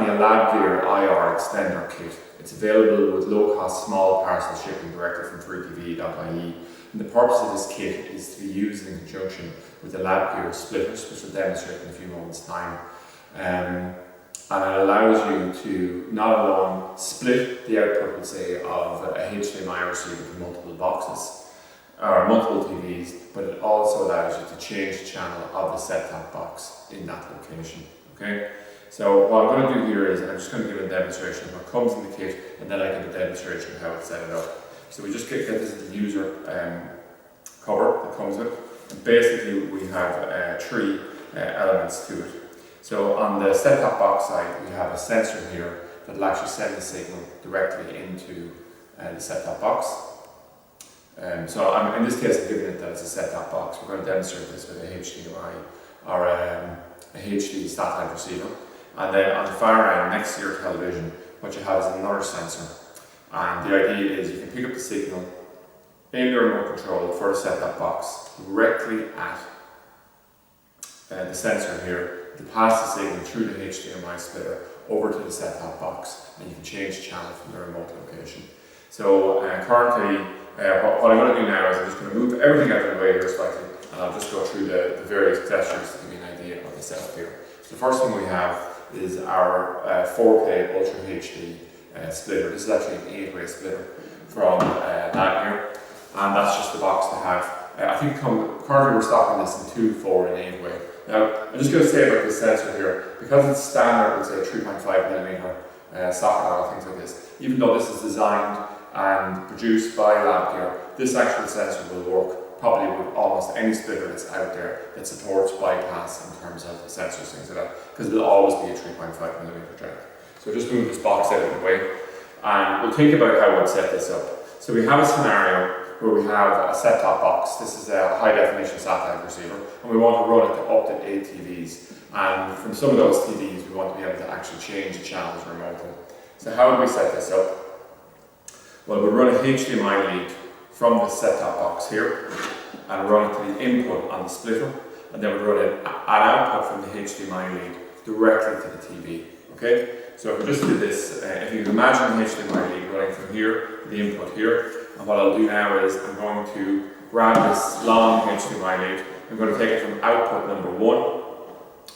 me a Labgear IR Extender Kit. It's available with low-cost small parcel shipping directly from 3pv.ie. And the purpose of this kit is to be used in conjunction with the Labgear splitters, which we'll demonstrate in a few moments' time. And it allows you to not alone split the output, let's say, of a HDMI receiver to multiple boxes or multiple TVs, but it also allows you to change the channel of the set-top box in that location. Okay, so what I'm going to do here is I'm just going to give a demonstration of what comes in the kit, and then I give a demonstration of how it's set it up. So we just get this as the user cover that comes with it, and basically we have three elements to it. So on the set-top box side, we have a sensor here that will actually send the signal directly into the set-top box. So in this case, I'm giving it that it's a set-top box. We're going to demonstrate this with a HDMI or a HD satellite receiver. And then on the far end, next to your television, what you have is another sensor. And the idea is you can pick up the signal in the remote control for the set-top box directly at the sensor here to pass the signal through the HDMI splitter over to the set-top box, and you can change channel from the remote location. So currently, what I'm going to do now is I'm just going to move everything out of the way here slightly, and I'll just go through the various gestures to give you an idea of the setup here. So the first thing we have is our 4K Ultra HD splitter. This is actually an 8-way splitter from Labgear, and that's just the box to have. I think currently we're stocking this in 2, 4, and 8-way. Now, I'm just going to say about this sensor here, because it's standard, let's say 3.5mm socket or things like this, even though this is designed and produced by Labgear, this actual sensor will work probably with almost any splitter that's out there that supports bypass in terms of the sensors, things like that, because it'll always be a 3.5mm jack. So just move this box out of the way, and we'll think about how we'll set this up. So we have a scenario where we have a set-top box. This is a high-definition satellite receiver, and we want to run it to up to 8 TVs. And from some of those TVs, we want to be able to actually change the channels remotely. So how would we set this up? Well, we'll run a HDMI lead from the set-top box here, and run it to the input on the splitter, and then we'll run an output from the HDMI lead directly to the TV. Okay? So if we just do this, if you can imagine the HDMI lead running from here, the input here, and what I'll do now is I'm going to grab this long HDMI lead. I'm going to take it from output number 1,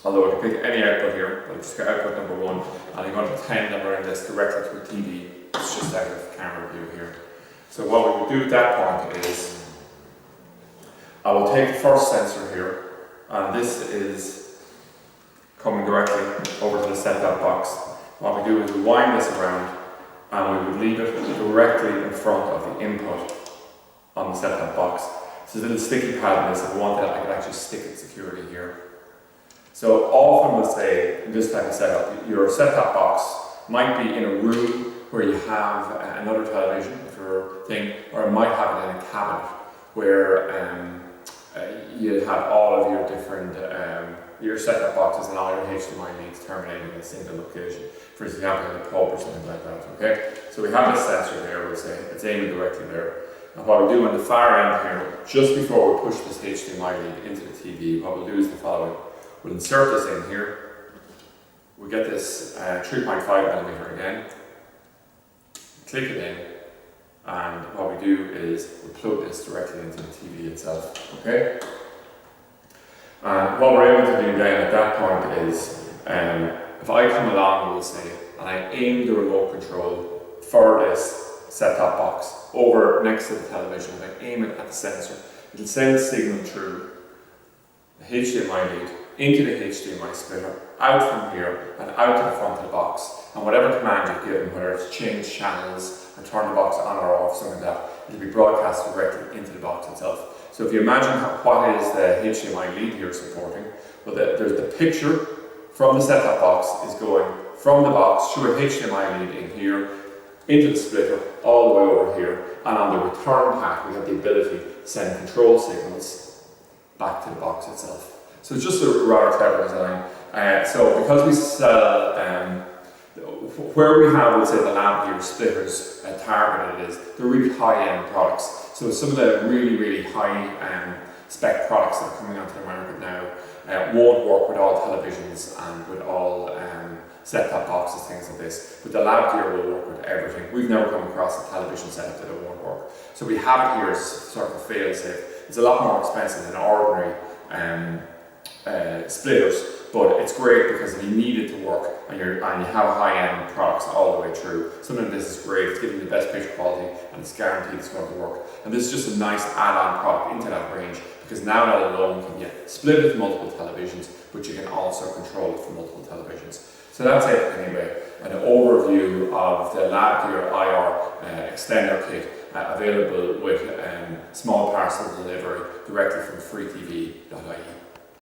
although I can pick any output here, but I'll just get output number 1, and I'm going to pretend I'm running this directly to a TV. It's just out of camera view here. So what we will do at that point is I will take the first sensor here, and this is coming directly over to the set-top box. What we do is we wind this around, and we would leave it directly in front of the input on the set-top box. So there's a little sticky pad in this. If I wanted, I could actually stick it securely here. So often we'll say in this type of setup, your set-top box might be in a room where you have another television, if you're a thing, or it might have it in a cabinet where you have all of your different your set-top boxes and all your HDMI leads terminating in a single location. For example, in a pub or something like that. Okay, so we have this sensor there. We'll say it's aiming directly there. And what we do on the far end here, just before we push this HDMI lead into the TV, what we'll do is the following: we'll insert this in here. We'll get this 3.5mm again. Click it in, and what we do is we plug this directly into the TV itself. Okay. And what we're able to do then at that point is, if I come along, we'll say, and I aim the remote control for this set-top box over next to the television, and I aim it at the sensor, it'll send a signal through the HDMI lead into the HDMI splitter, out from here and out to the front of the box. And whatever command you've given, whether it's change channels or turn the box on or off, something like that, it'll be broadcast directly into the box itself. So if you imagine what is the HDMI lead here supporting, well, there's the picture from the set-top box is going from the box through a HDMI lead in here, into the splitter, all the way over here, and on the return path we have the ability to send control signals back to the box itself. So it's just a rather clever design. So because we sell, where we have, let's say, the Labgear splitters targeted is, they're really high-end products. So some of the really, really high spec products that are coming onto the market now won't work with all televisions and with all set-top boxes, things like this. But the Labgear will work with everything. We've never come across a television setup that it won't work. So we have it here as sort of a fail-safe. It's a lot more expensive than ordinary splitters, but it's great because if you need it to work and you have high-end products all the way through, something like this is great. It's giving you the best picture quality and it's guaranteed it's going to work. And this is just a nice add-on product into that range, because now that alone can split it to multiple televisions, but you can also control it from multiple televisions. So that's it anyway, an overview of the Labgear IR Extender Kit, available with small parcel delivery directly from freetv.ie.